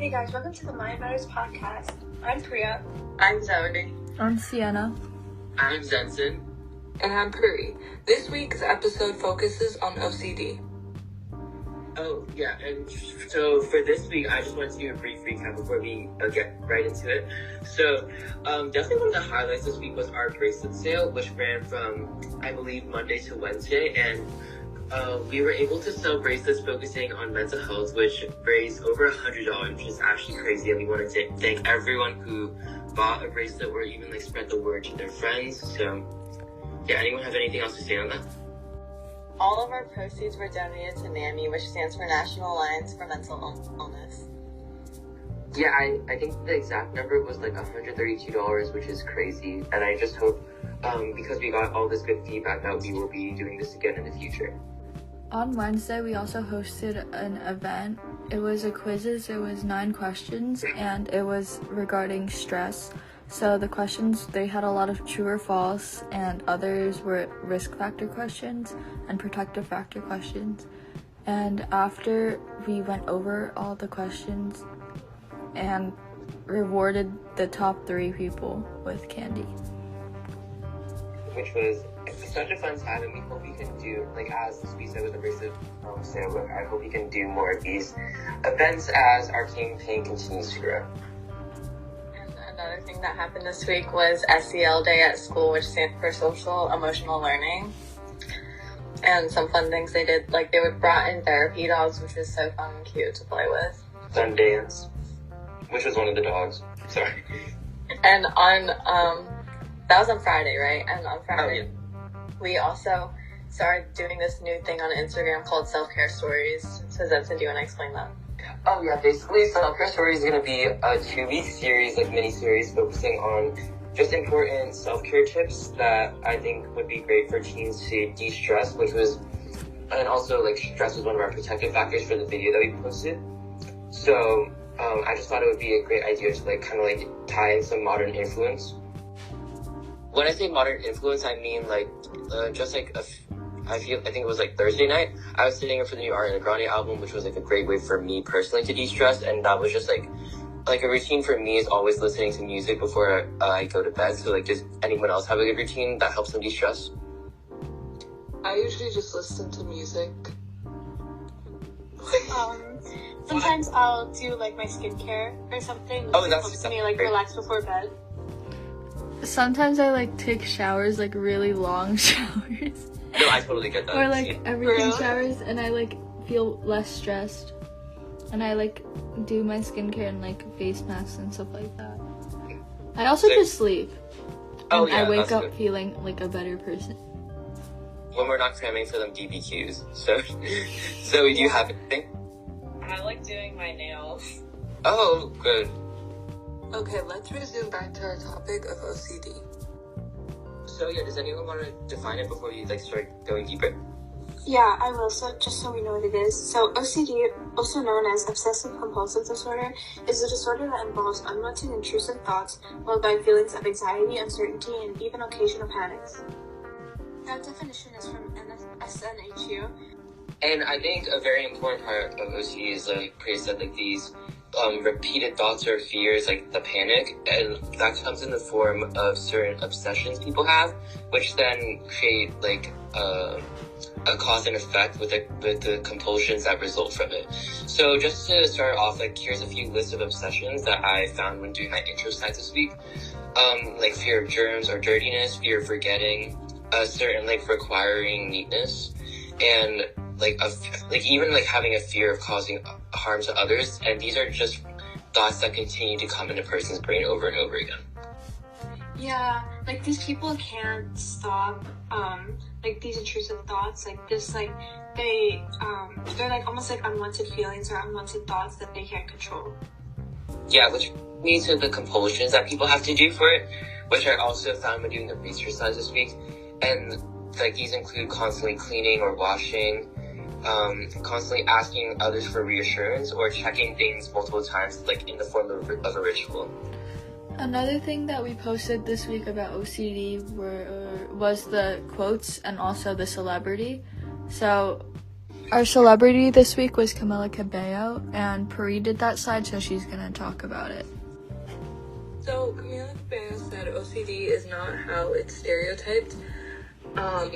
Hey guys, welcome to the Mind Matters podcast. I'm Priya. I'm Zoe. I'm Sienna. I'm Zenson. And I'm Puri. This week's episode focuses on OCD. Oh, yeah, and so for this week, I just wanted to do a brief recap before we get right into it. So, definitely one of the highlights this week was our bracelet sale, which ran from, I believe, Monday to Wednesday, and we were able to sell bracelets focusing on mental health, which raised over $100, which is actually crazy, and we wanted to thank everyone who bought a bracelet or even, spread the word to their friends. So, yeah, anyone have anything else to say on that? All of our proceeds were donated to NAMI, which stands for National Alliance for Mental Illness. Yeah, I think the exact number was $132, which is crazy. And I just hope, because we got all this good feedback, that we will be doing this again in the future. On Wednesday, we also hosted an event. It was a quizzes. It was 9 questions, and it was regarding stress. So the questions, they had a lot of true or false, and others were risk factor questions and protective factor questions. And after we went over all the questions and rewarded the top 3 people with candy. Which was such a fun time, and we hope we can do, as we said with the bracelet sale, I hope we can do more of these events as our campaign continues to grow. Another thing that happened this week was SEL Day at school, which stands for Social Emotional Learning. And some fun things they did, they brought in therapy dogs, which was so fun and cute to play with. Sundance, which was one of the dogs. Sorry. And on, that was on Friday, right? And on Friday, we also started doing this new thing on Instagram called Self-Care Stories. So Zenson, do you want to explain that? Oh yeah, basically Self-Care Stories is going to be a 2-week series, mini-series, focusing on just important self-care tips that I think would be great for teens to de-stress, and also stress was one of our protective factors for the video that we posted. So I just thought it would be a great idea to tie in some modern influence. When I say modern influence, I mean I think it was Thursday night, I was sitting in for the new Ariana Grande album, which was a great way for me personally to de-stress, and that was just a routine for me is always listening to music before I go to bed. So does anyone else have a good routine that helps them de-stress? I usually just listen to music. Sometimes I'll do my skincare or something. Oh, that helps me relax before bed. Sometimes I take showers, really long showers. No, I totally get that. Or everything showers, and I feel less stressed. And I do my skincare and face masks and stuff like that. I also just sleep. And I wake up feeling a better person. When we're not cramming for them DBQs. So do you have anything? I like doing my nails. Oh, good. Okay, let's resume back to our topic of OCD. So yeah, does anyone want to define it before you start going deeper? Yeah, I will, so just so we know what it is. So OCD, also known as Obsessive Compulsive Disorder, is a disorder that involves unwanted intrusive thoughts followed by feelings of anxiety, uncertainty, and even occasional panics. That definition is from SNHU. And I think a very important part of OCD is, Priya said, these repeated thoughts or fears, the panic, and that comes in the form of certain obsessions people have, which then create, a cause and effect with the compulsions that result from it. So just to start off, here's a few lists of obsessions that I found when doing my intro slides this week. Fear of germs or dirtiness, fear of forgetting, certain requiring neatness, and even having a fear of causing harm to others. And these are just thoughts that continue to come in a person's brain over and over again. Yeah, these people can't stop, these intrusive thoughts, they're almost unwanted feelings or unwanted thoughts that they can't control. Yeah, which leads to the compulsions that people have to do for it, which I also found when doing the research slides this week. And these include constantly cleaning or washing, constantly asking others for reassurance, or checking things multiple times, in the form of a ritual. Another thing that we posted this week about OCD was the quotes and also the celebrity. So Our celebrity this week was Camila Cabello, and Pari did that side, so she's gonna talk about it. So Camila Cabello said OCD is not how it's stereotyped.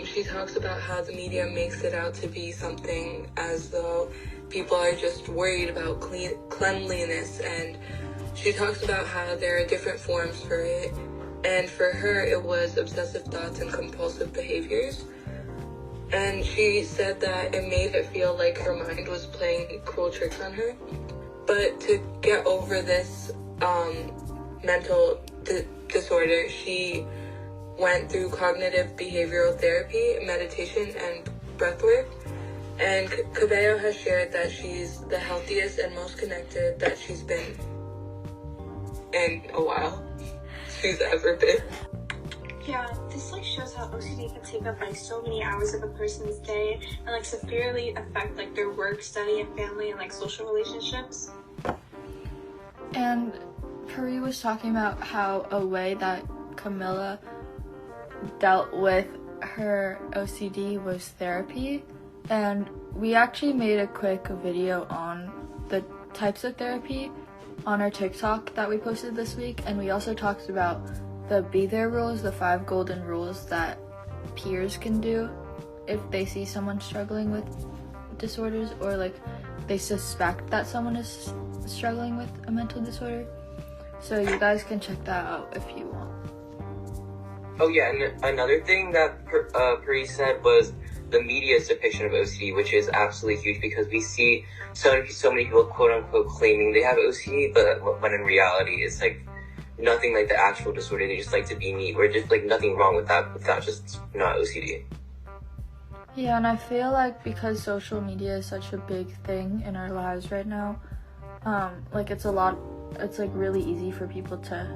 She talks about how the media makes it out to be something as though people are just worried about cleanliness, and she talks about how there are different forms for it, and for her it was obsessive thoughts and compulsive behaviors. And she said that it made it feel like her mind was playing cruel tricks on her. But to get over this mental disorder, she went through cognitive behavioral therapy, meditation, and breathwork. And Cabello has shared that she's the healthiest and most connected that she's been in a while. She's ever been. Yeah, this shows how OCD can take up so many hours of a person's day and severely affect their work, study, and family and social relationships. And Pari was talking about how a way that Camilla dealt with her OCD was therapy, and we actually made a quick video on the types of therapy on our TikTok that we posted this week, and we also talked about the Be There rules, the 5 golden rules that peers can do if they see someone struggling with disorders, or they suspect that someone is struggling with a mental disorder. So you guys can check that out if you want. Oh yeah, and another thing that Pari said was the media's depiction of OCD, which is absolutely huge because we see so many people quote unquote claiming they have OCD, but when in reality it's nothing like the actual disorder. They just like to be neat, or just nothing wrong with that, but that's just not OCD. Yeah, and I feel because social media is such a big thing in our lives right now, it's really easy for people to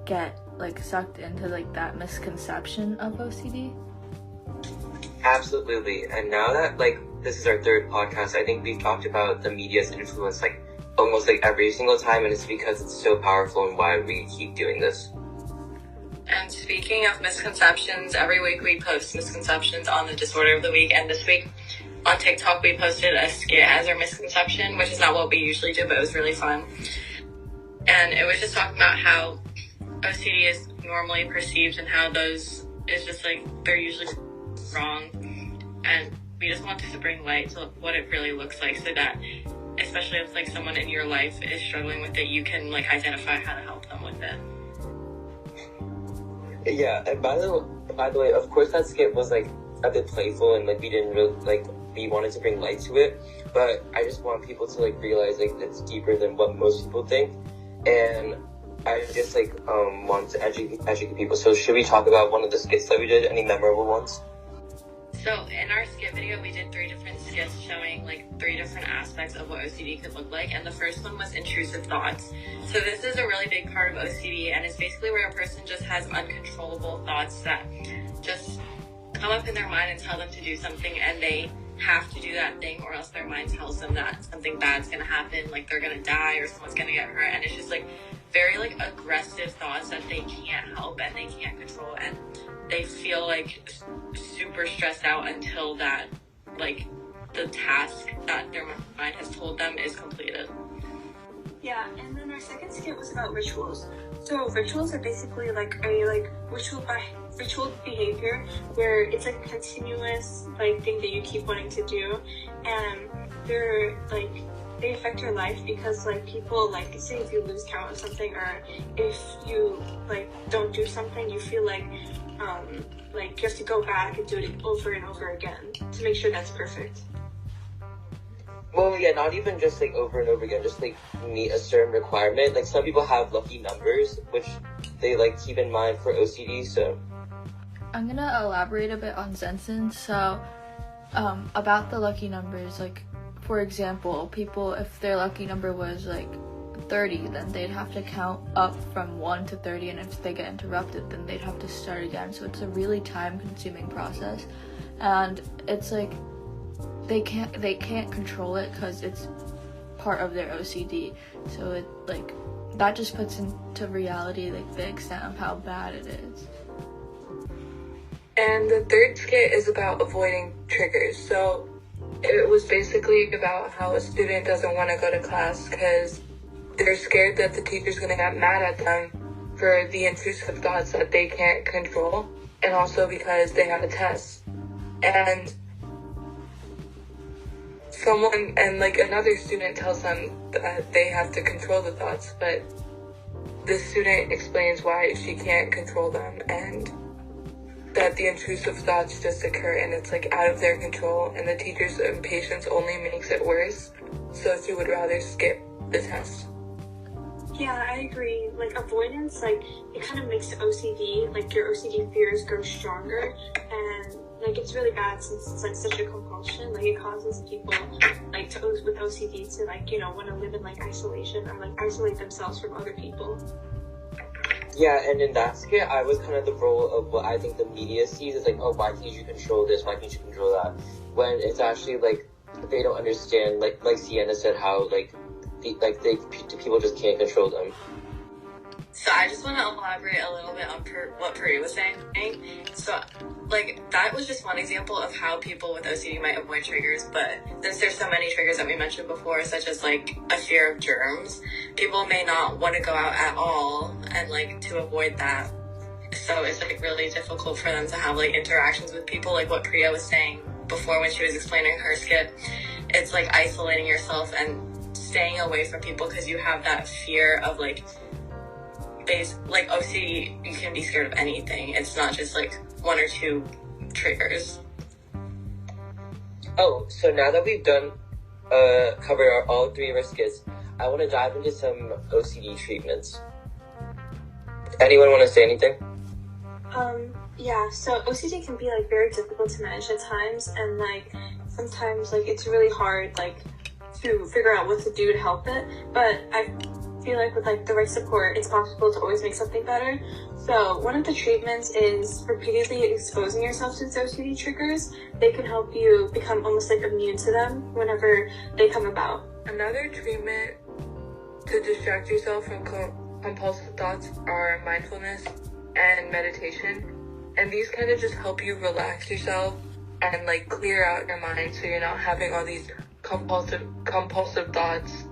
get sucked into that misconception of OCD. Absolutely. And now that this is our 3rd podcast, I think we've talked about the media's influence almost every single time, and it's because it's so powerful and why we keep doing this. And speaking of misconceptions, every week we post misconceptions on the disorder of the week, and this week on TikTok we posted a skit as our misconception, which is not what we usually do, but it was really fun. And it was just talking about how OCD is normally perceived and how those is just they're usually wrong, and we just wanted to bring light to what it really looks like, so that especially if someone in your life is struggling with it, you can identify how to help them with it. Yeah, and by the way, of course that skit was a bit playful, and we didn't really we wanted to bring light to it, but I just want people to realize it's deeper than what most people think, and I just want to educate people. So should we talk about one of the skits that we did? Any memorable ones? So in our skit video, we did 3 different skits showing 3 different aspects of what OCD could look like. And the first one was intrusive thoughts. So this is a really big part of OCD, and it's basically where a person just has uncontrollable thoughts that just come up in their mind and tell them to do something, and they have to do that thing, or else their mind tells them that something bad's gonna happen, they're gonna die or someone's gonna get hurt, and it's just very aggressive thoughts that they can't help and they can't control, and they feel super stressed out until that the task that their mind has told them is completed. Yeah, and then our second skit was about rituals. So rituals are basically a ritual behavior where it's a continuous thing that you keep wanting to do, and they're they affect your life because people say if you lose count of something, or if you don't do something, you feel you have to go back and do it over and over again to make sure that's perfect. Well, yeah, not even just over and over again, just meet a certain requirement. Some people have lucky numbers, which they keep in mind for OCD. So I'm gonna elaborate a bit on Zenson. So about the lucky numbers, for example, people, if their lucky number was 30, then they'd have to count up from 1 to 30, and if they get interrupted, then they'd have to start again. So it's a really time-consuming process, and it's they can't control it because it's part of their OCD. So it that just puts into reality the extent of how bad it is. And the third skit is about avoiding triggers. So it was basically about how a student doesn't want to go to class because they're scared that the teacher's going to get mad at them for the intrusive thoughts that they can't control, and also because they have a test. And another student tells them that they have to control the thoughts, but the student explains why she can't control them, and that the intrusive thoughts just occur and it's like out of their control, and the teacher's impatience only makes it worse, so she would rather skip the test. Yeah, I agree. Like, avoidance, like, it kind of makes OCD, like, your OCD fears grow stronger, and, like, it's really bad since it's, like, such a compulsion. Like, it causes people, like, with OCD to, like, you know, want to live in, like, isolation or, like, isolate themselves from other people. Yeah, and in that skit, I was kind of the role of what I think the media sees as, like, oh, why can't you control this? Why can't you control that? When it's actually, like, they don't understand, like Sienna said, how, like, people just can't control them. So I just want to elaborate a little bit on what Puri was saying. So, like, that was just one example of how people with OCD might avoid triggers, but since there's so many triggers that we mentioned before, such as, like, a fear of germs, people may not want to go out at all, and, like, to avoid that. So it's, like, really difficult for them to have, like, interactions with people, like what Priya was saying before when she was explaining her skit. It's, like, isolating yourself and staying away from people because you have that fear of, like OCD, you can be scared of anything. It's not just like one or two triggers. Oh, so now that we've done covered all three of our skits, I want to dive into some OCD treatments. Anyone want to say anything? Yeah, so OCD can be, like, very difficult to manage at times, and, like, sometimes, like, it's really hard, like, to figure out what to do to help it, but I feel like with, like, the right support, it's possible to always make something better. So one of the treatments is repeatedly exposing yourself to OCD triggers. They can help you become almost, like, immune to them whenever they come about. Another treatment to distract yourself from compulsive thoughts are mindfulness and meditation, and these kind of just help you relax yourself and, like, clear out your mind so you're not having all these compulsive thoughts.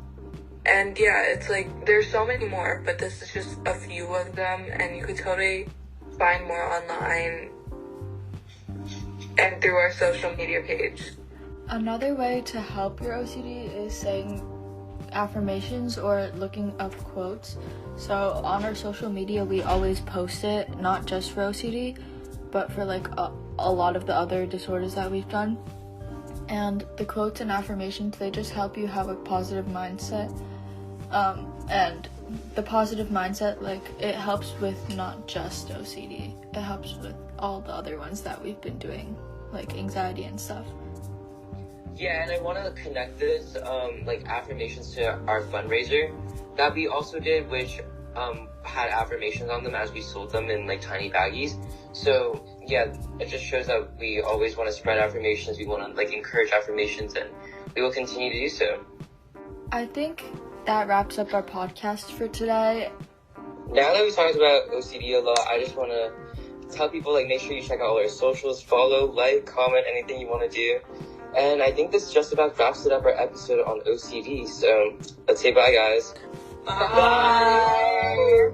And yeah, it's like there's so many more, but this is just a few of them, and you could totally find more online and through our social media page. Another way to help your OCD is saying affirmations or looking up quotes. So on our social media, we always post it, not just for OCD, but for, like, a lot of the other disorders that we've done. And the quotes and affirmations, they just help you have a positive mindset. And the positive mindset, like, it helps with not just OCD. It helps with all the other ones that we've been doing, like anxiety and stuff. Yeah, and I want to connect this, like, affirmations to our fundraiser that we also did, which had affirmations on them as we sold them in, like, tiny baggies. So yeah, it just shows that we always want to spread affirmations. We want to, like, encourage affirmations, and we will continue to do so. I think that wraps up our podcast for today. Now that we talked about OCD a lot, I just want to tell people, like, make sure you check out all our socials, follow, like, comment, anything you want to do. And I think this just about wraps it up our episode on OCD. So let's say bye, guys. Bye.